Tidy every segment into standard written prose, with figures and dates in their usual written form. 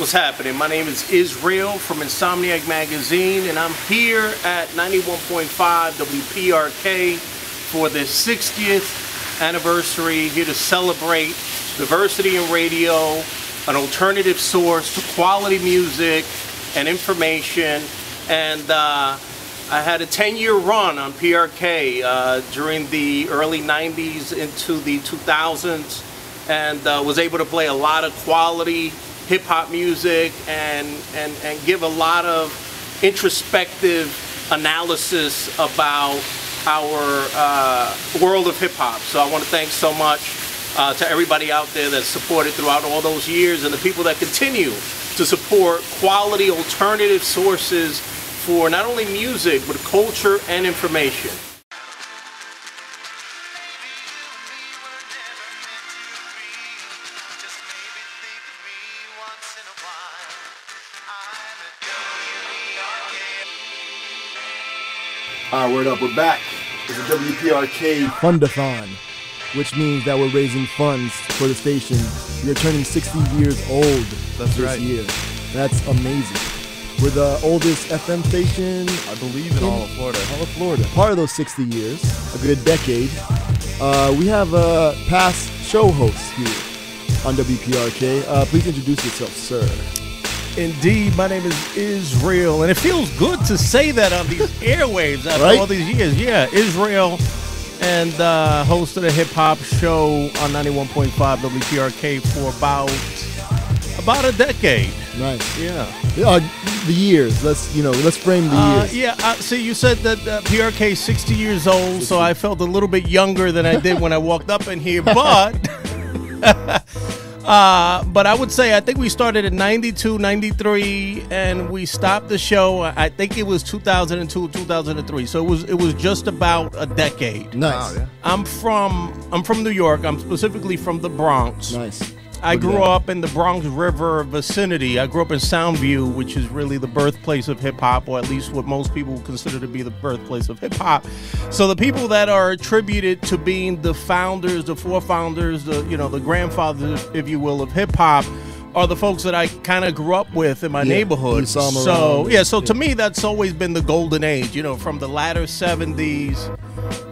What's happening? My name is Izreal from Insomniac Magazine, and I'm here at 91.5 WPRK for the 60th anniversary, here to celebrate diversity in radio, an alternative source to quality music and information. And I had a 10-year run on PRK during the early 90s into the 2000s, and was able to play a lot of quality hip-hop music and give a lot of introspective analysis about our world of hip-hop. So I want to thank so much to everybody out there that supported throughout all those years, and the people that continue to support quality alternative sources for not only music but culture and information. All right, word up, we're back. It's a WPRK Fundathon, which means that we're raising funds for the station. We are turning 60 years old this year. That's amazing. We're the oldest FM station, I believe, in all of Florida. All of Florida. Part of those 60 years, a good decade. We have a past show host here on WPRK. Please introduce yourself, sir. Indeed, my name is Izreal, and it feels good to say that on these airwaves after all these years. Yeah, Izreal, and host of the hip-hop show on 91.5 WPRK for about a decade. Nice. Yeah. The years. Let's frame the years. Yeah. See, you said that PRK is 60 years old, so I felt a little bit younger than I did when I walked up in here, but. But I would say I think we started in 92, 93, and we stopped the show. I think it was 2002, 2003. So it was just about a decade. Nice. Wow, yeah. I'm from New York. I'm specifically from the Bronx. Nice. I grew up in the Bronx River vicinity. I grew up in Soundview, which is really the birthplace of hip-hop, or at least what most people consider to be the birthplace of hip-hop. So the people that are attributed to being the founders, the forefounders, the grandfathers, if you will, of hip-hop are the folks that I kind of grew up with in my neighborhood. So to me, that's always been the golden age, from the latter 70s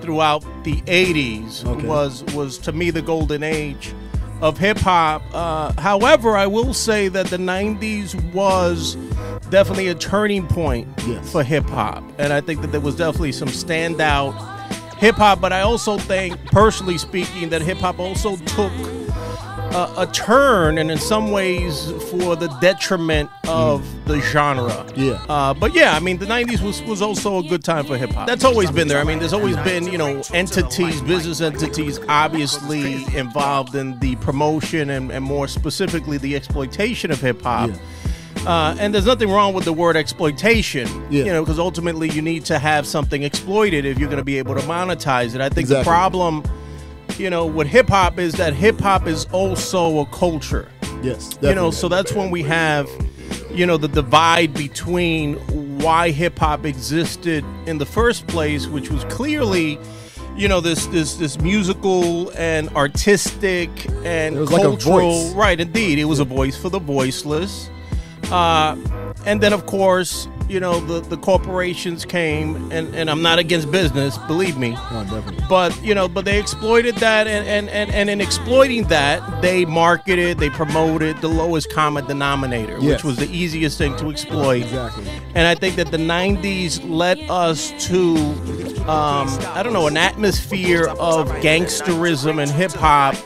throughout the 80s was to me the golden age of hip-hop. However, I will say that the 90s was definitely a turning point for hip-hop, and I think that there was definitely some standout hip-hop, but I also think, personally speaking, that hip-hop also took a turn, and in some ways for the detriment of the genre. But yeah, I mean, the 90s was also a good time for hip-hop. That's always been there. I mean, there's always been, entities, business entities, obviously involved in the promotion and more specifically the exploitation of hip-hop. And there's nothing wrong with the word exploitation, because ultimately you need to have something exploited if you're going to be able to monetize it. I think the problem with hip-hop is that hip-hop is also a culture. Yes, definitely. So that's when we have, the divide between why hip-hop existed in the first place, which was clearly, this musical and artistic and cultural. Like a voice. Right, indeed. It was a voice for the voiceless. And then, of course, the corporations came, and I'm not against business, believe me. No, definitely. But they exploited that, and in exploiting that, they marketed, they promoted the lowest common denominator, which was the easiest thing to exploit. Exactly. And I think that the 90s led us to, an atmosphere of gangsterism and hip-hop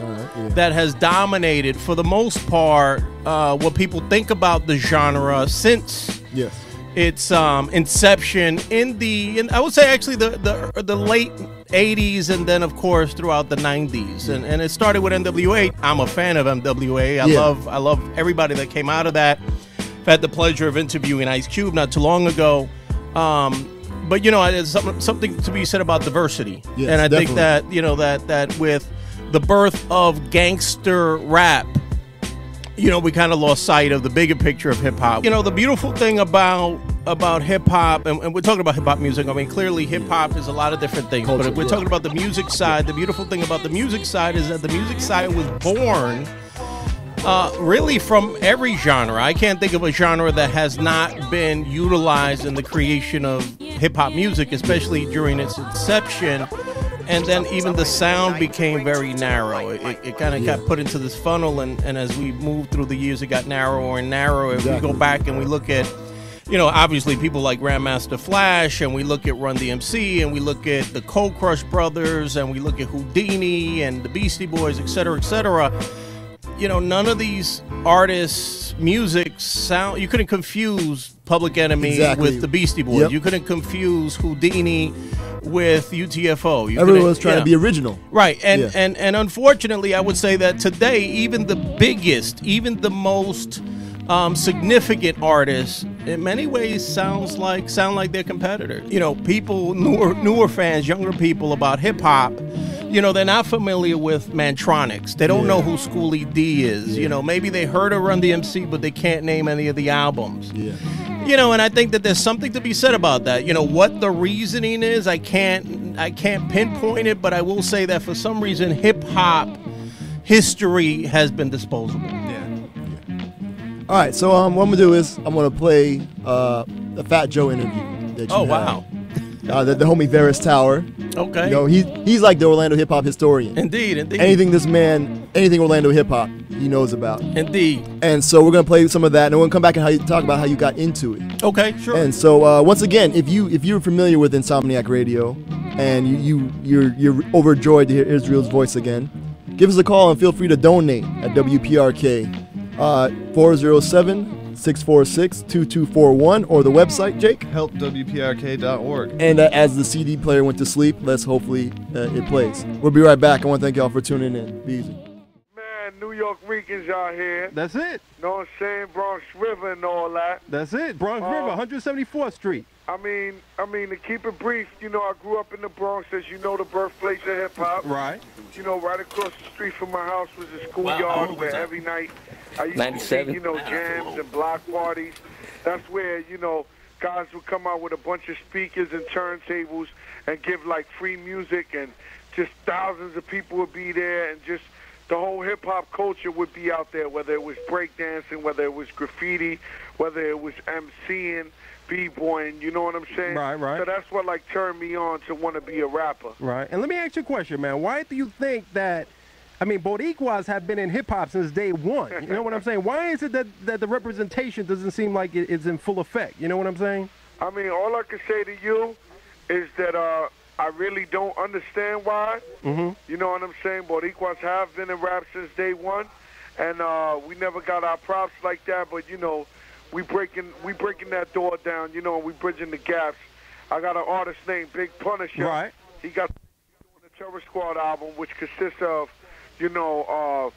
that has dominated, for the most part, what people think about the genre since its inception in I would say actually the late 80s, and then of course throughout the 90s, and it started with NWA. I'm a fan of NWA. I love everybody that came out of that. I've had the pleasure of interviewing Ice Cube not too long ago. But there's something to be said about diversity, and I think that that with the birth of gangster rap, we kind of lost sight of the bigger picture of hip hop. The beautiful thing about hip hop, and we're talking about hip hop music. I mean, clearly hip hop is a lot of different things, but if we're talking about the music side, the beautiful thing about the music side is that the music side was born really from every genre. I can't think of a genre that has not been utilized in the creation of hip-hop music, especially during its inception. And then even the sound became very narrow. It kind of got put into this funnel, and as we moved through the years, it got narrower and narrower. If we go back and we look at, obviously people like Grandmaster Flash, and we look at Run DMC, and we look at the Cold Crush Brothers, and we look at Houdini and the Beastie Boys, et cetera, et cetera. None of these artists' music sound. You couldn't confuse Public Enemy with the Beastie Boys. You couldn't confuse Houdini with UTFO. Everyone was trying to be original. Right. And unfortunately, I would say that today, even the biggest, even the most significant artists, in many ways, sound like their competitors. People, newer fans, younger people about hip hop, they're not familiar with Mantronics. They don't know who Schoolie D is. Maybe they heard of Run DMC, but they can't name any of the albums. And I think that there's something to be said about that. What the reasoning is, I can't pinpoint it, but I will say that for some reason, hip hop history has been disposable. All right, so what I'm gonna do is I'm gonna play the Fat Joe interview that you had. Wow. The homie Varras Tower. Okay. He's like the Orlando hip hop historian. Indeed. Anything Orlando hip hop, he knows about. Indeed. And so we're gonna play some of that, and we're gonna come back and talk about how you got into it. Okay, sure. And so once again, if you're familiar with Insomniac Radio, and you're overjoyed to hear Izreal's voice again, give us a call and feel free to donate at WPRK 407-646-2241, or the website, Jake? helpwprk.org. And as the CD player went to sleep, let's hopefully it plays. We'll be right back. I want to thank y'all for tuning in. Be easy. Man, New York Ricans out here. That's it. Know what I'm saying? Bronx River and all that. That's it. Bronx River, 174th Street. I mean, to keep it brief, I grew up in the Bronx, as you know, the birthplace of hip-hop. Right. Right across the street from my house was a schoolyard where every night I used to see, jams and block parties. That's where, guys would come out with a bunch of speakers and turntables and give, free music, and just thousands of people would be there, and just the whole hip-hop culture would be out there, whether it was breakdancing, whether it was graffiti, whether it was MCing, B-boying, you know what I'm saying? Right. So that's what, turned me on to want to be a rapper. Right. And let me ask you a question, man. Why do you think that, Boricuas have been in hip-hop since day one? You know what I'm saying? Why is it that the representation doesn't seem like it's in full effect? You know what I'm saying? All I can say to you is that I really don't understand why. Mm-hmm. You know what I'm saying? Boricuas have been in rap since day one, and we never got our props like that, but, we breaking that door down, and we bridging the gaps. I got an artist named Big Punisher. Right. He got the Terror Squad album, which consists of, 2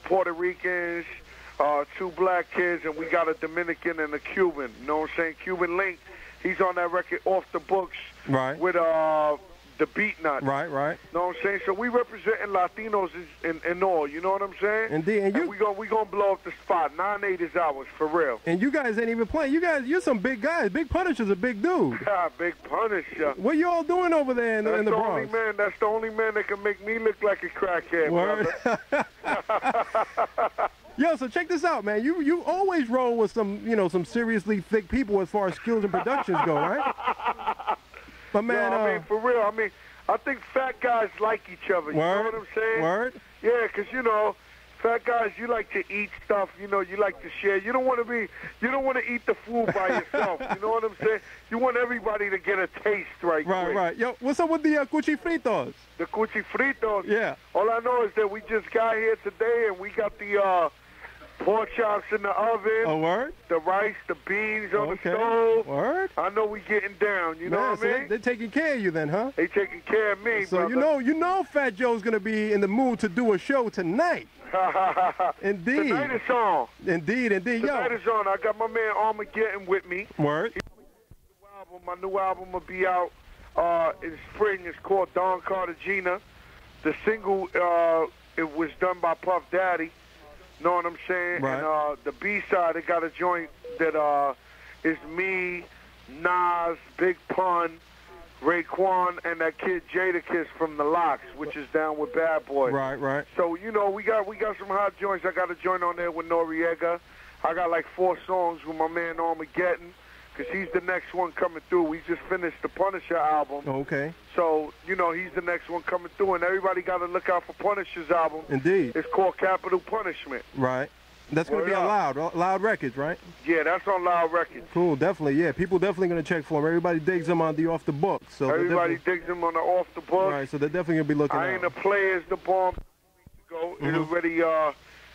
Puerto Ricans, 2 black kids, and we got a Dominican and a Cuban. You know what I'm saying? Cuban Link. He's on that record Off the Books. Right. With the Beat Nut. Right. Know what I'm saying? So we representing Latinos in all, you know what I'm saying? Indeed. And we gonna blow up the spot. 9/8 is ours, for real. And you guys ain't even playing. You're some big guys. Big Punisher's a big dude. Big Punisher. What you all doing over there in the Bronx? That's the only man that can make me look like a crackhead, brother. Yo, so check this out, man. You always roll with some seriously thick people as far as skills and productions go, right? But man, for real. I think fat guys like each other. You know what I'm saying? Word. Yeah, because fat guys, you like to eat stuff. You like to share. You don't want to eat the food by yourself. You know what I'm saying? You want everybody to get a taste, right? Right. Yo, what's up with the cuchifritos? The cuchifritos. Yeah. All I know is that we just got here today, and we got the pork chops in the oven. Oh, word? The rice, the beans on the stove. Word? I know we getting down, you know what I mean? They're taking care of you then, huh? They taking care of me, so brother. you know Fat Joe's going to be in the mood to do a show tonight. Indeed. Tonight is on. Indeed. Tonight is on. I got my man Armageddon with me. Word? My new album will be out in spring. It's called Don Cartagena. The single, it was done by Puff Daddy. Know what I'm saying? Right. And the B-side, it got a joint that is me, Nas, Big Pun, Raekwon, and that kid Jadakiss from the Locks, which is down with Bad Boy. Right. So, you know, we got some hot joints. I got a joint on there with Noriega. I got like 4 songs with my man Armageddon, because he's the next one coming through. We just finished the Punisher album. Okay. So, you know, he's the next one coming through, and everybody got to look out for Punisher's album. Indeed. It's called Capital Punishment. Right. That's going to be on Loud Records, right? Yeah, that's on Loud Records. Cool, definitely. Yeah, people definitely going to check for him. Everybody digs him on the Off the Book. So everybody digs him on the Off the Book. Right, so they're definitely going to be looking I Ain't a Player's the bomb. It already,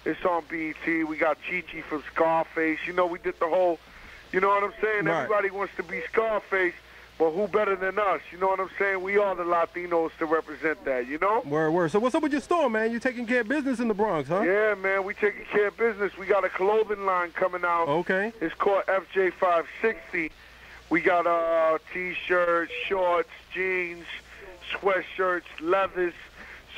it's on BET. We got Chi-Chi from Scarface. You know, we did the whole, you know what I'm saying? Right. Everybody wants to be Scarface, but who better than us? You know what I'm saying? We are the Latinos to represent that, you know? Word. So what's up with your store, man? You taking care of business in the Bronx, huh? Yeah, man, we taking care of business. We got a clothing line coming out. Okay. It's called FJ560. We got T-shirts, shorts, jeans, sweatshirts, leathers.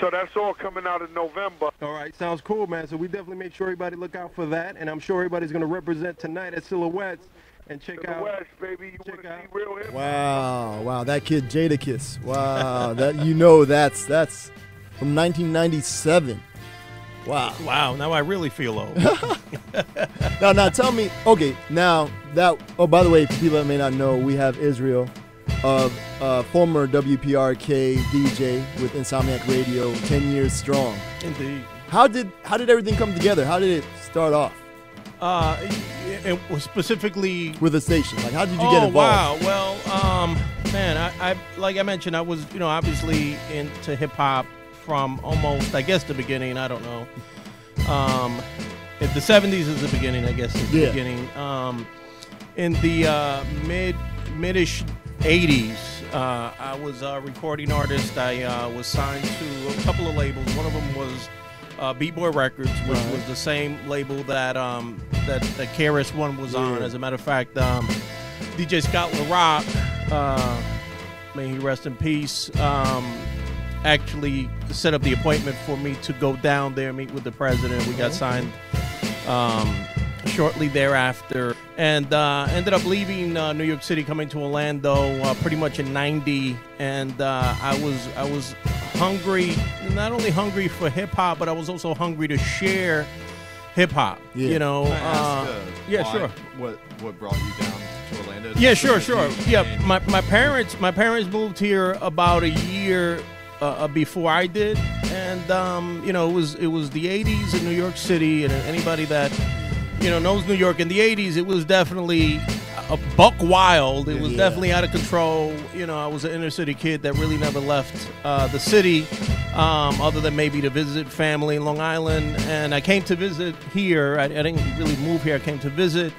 So that's all coming out in November. All right, sounds cool, man. So we definitely make sure everybody look out for that, and I'm sure everybody's going to represent tonight at Silhouettes and check out. Silhouettes, baby. You want to see real hip? Wow, that kid Jadakiss. Wow, that's from 1997. Wow, now I really feel old. Now tell me, okay, now that, oh, by the way, for people that may not know, we have Izreal of former WPRK DJ with Insomniac Radio, 10 years strong. Indeed. How did everything come together? How did it start off? It was specifically with the station. Like, how did you get involved? Wow. Well, man, I like I mentioned, I was, you know, obviously into hip hop from almost, I guess, the beginning. I don't know. If the 70s is the beginning, I guess is the beginning. In the mid-ish 80s, I was a recording artist. I was signed to a couple of labels. One of them was Beat Boy Records, which was the same label that that KRS-One was on. As a matter of fact, DJ Scott LaRock, may he rest in peace, actually set up the appointment for me to go down there, meet with the president. We got signed shortly thereafter, and ended up leaving New York City, coming to Orlando pretty much in '90, and I was hungry, not only hungry for hip hop, but I was also hungry to share hip hop. You know, sure. What brought you down to Orlando? Yeah, sure. Yeah, my parents moved here about a year before I did, and you know, it was the '80s in New York City, and anybody that knows New York in the '80s, it was definitely a buck wild. It was definitely out of control. You know, I was an inner city kid that really never left the city, other than maybe to visit family in Long Island. And I came to visit here. I didn't really move here. I came to visit.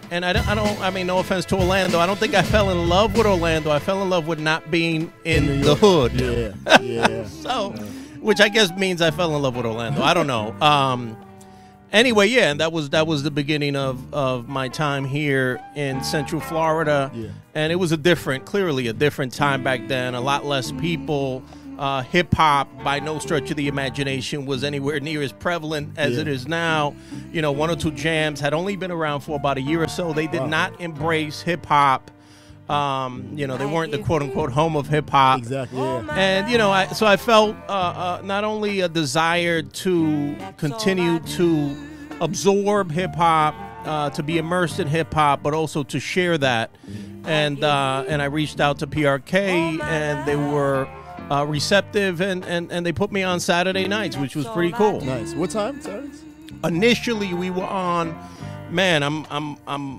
And I mean, no offense to Orlando, I don't think I fell in love with Orlando. I fell in love with not being in the hood. Yeah. So, which I guess means I fell in love with Orlando. I don't know. Anyway, yeah, and that was the beginning of my time here in Central Florida. Yeah. And it was clearly a different time back then. A lot less people. Hip hop, by no stretch of the imagination, was anywhere near as prevalent as it is now. You know, 102 Jams had only been around for about a year or so. They did not embrace hip hop. They weren't the quote unquote home of hip hop. Exactly. Yeah. And I felt not only a desire to continue to absorb hip hop, to be immersed in hip hop, but also to share that. And I reached out to PRK, and they were receptive, and they put me on Saturday nights, which was pretty cool. Nice. What time Saturdays? Initially, we were on. Man, I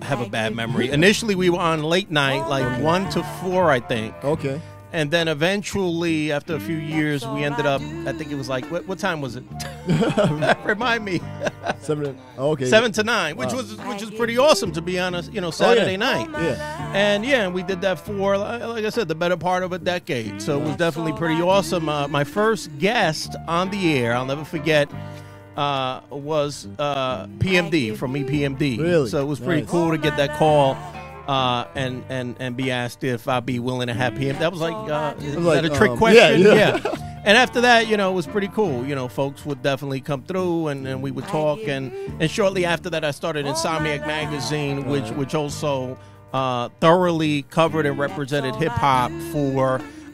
have a bad memory. Initially, we were on late night, like 1 to 4, I think. Okay. And then eventually, after a few years, we ended up, I think it was like, what time was it? Remind me. 7. Okay. 7 to 9, which is pretty awesome, to be honest. Saturday night. Yeah. And we did that for, like I said, the better part of a decade. So it was definitely pretty awesome. My first guest on the air, I'll never forget, was PMD from EPMD. Really? So it was pretty cool to get that call. And be asked if I'd be willing to have PM. That was like, is that a trick question? Yeah. And after that, it was pretty cool. Folks would definitely come through, and we would talk. And shortly after that, I started Insomniac Magazine, which also thoroughly covered and represented hip-hop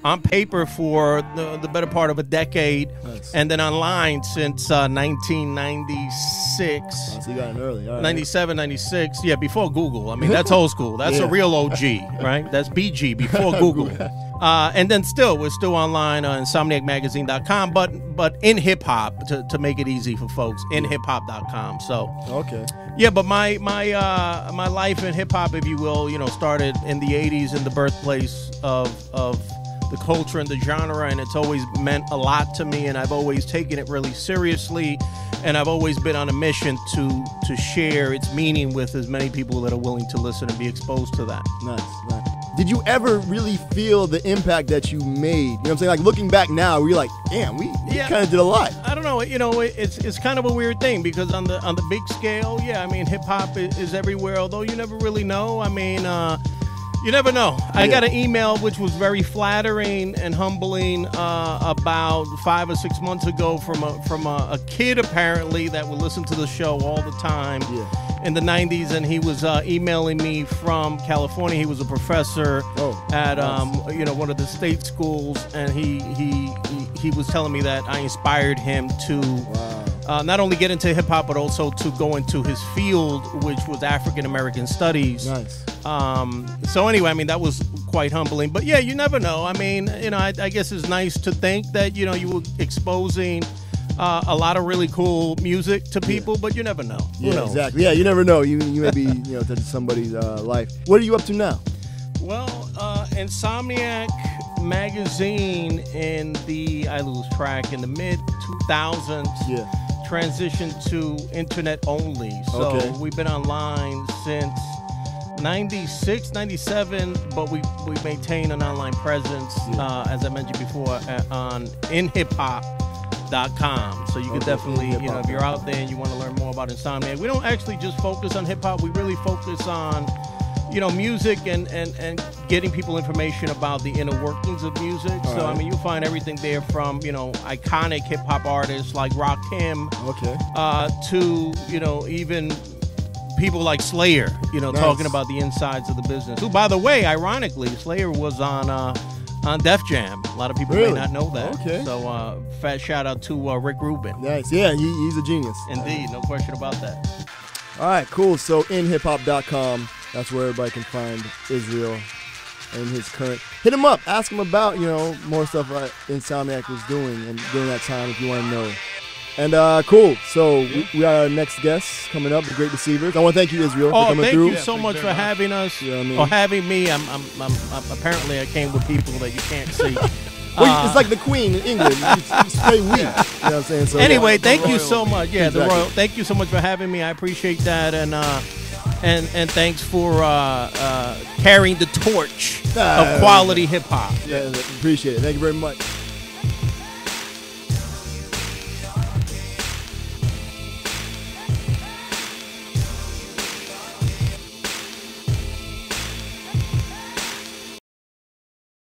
on paper for the better part of a decade. Nice. And then online since 1996. Oh, so you got it early. All right. 97, 96. Yeah, before Google. I mean, that's old school. That's a real OG, right? That's BG, before Google. And then we're still online on InsomniacMagazine.com, but in hip-hop, to make it easy for folks, in hiphop.com. So, okay. Yeah, but my life in hip-hop, if you will, started in the 80s in the birthplace of the culture and the genre, and it's always meant a lot to me, and I've always taken it really seriously, and I've always been on a mission to share its meaning with as many people that are willing to listen and be exposed to that. Nice. Did you ever really feel the impact that you made? You know what I'm saying? Like, looking back now, we're like, damn, we kind of did a lot. I don't know. It's kind of a weird thing, because on the big scale, I mean, hip-hop is everywhere, although you never really know. I mean, you never know. I got an email which was very flattering and humbling about 5 or 6 months ago from a kid, apparently, that would listen to the show all the time in the 90s, and he was emailing me from California. He was a professor at one of the state schools, and he was telling me that I inspired him to not only get into hip-hop, but also to go into his field, which was African American studies. Nice. So anyway, I mean, that was quite humbling. But yeah, you never know. I mean, I guess it's nice to think that, you were exposing a lot of really cool music to people, but you never know. Who knows? Exactly. Yeah, you never know. You may be, touching somebody's life. What are you up to now? Well, Insomniac Magazine in the mid 2000s. Transitioned to internet only. So we've been online since 96, 97, but we maintain an online presence, as I mentioned before, on inhiphop.com. So you can definitely, if you're out there and you want to learn more about Insomniac, we don't actually just focus on hip-hop. We really focus on, music and getting people information about the inner workings of music. So, I mean, you'll find everything there from, iconic hip-hop artists like Rakim to, even people like Slayer, talking about the insides of the business. Who, by the way, ironically, Slayer was on Def Jam. A lot of people may not know that. So, fat shout out to Rick Rubin. Nice. Yeah, he's a genius. Indeed, no question about that. All right, cool. So, inhiphop.com. That's where everybody can find Izreal and his current. Hit him up. Ask him about, more stuff Insomniac was doing and during that time if you want to know. And cool. So we got our next guest coming up, the Great Deceivers. I want to thank you, Izreal, for coming through. Thank you so much for having us. You know what I mean? Or having me. I'm apparently I came with people that you can't see. Well, it's like the Queen in England. You spray weed. You know what I'm saying? So, anyway, thank you so much. Yeah, the Royal. Thank you so much for having me. I appreciate that. And thanks for carrying the torch of quality hip hop. Yeah, appreciate it. Thank you very much.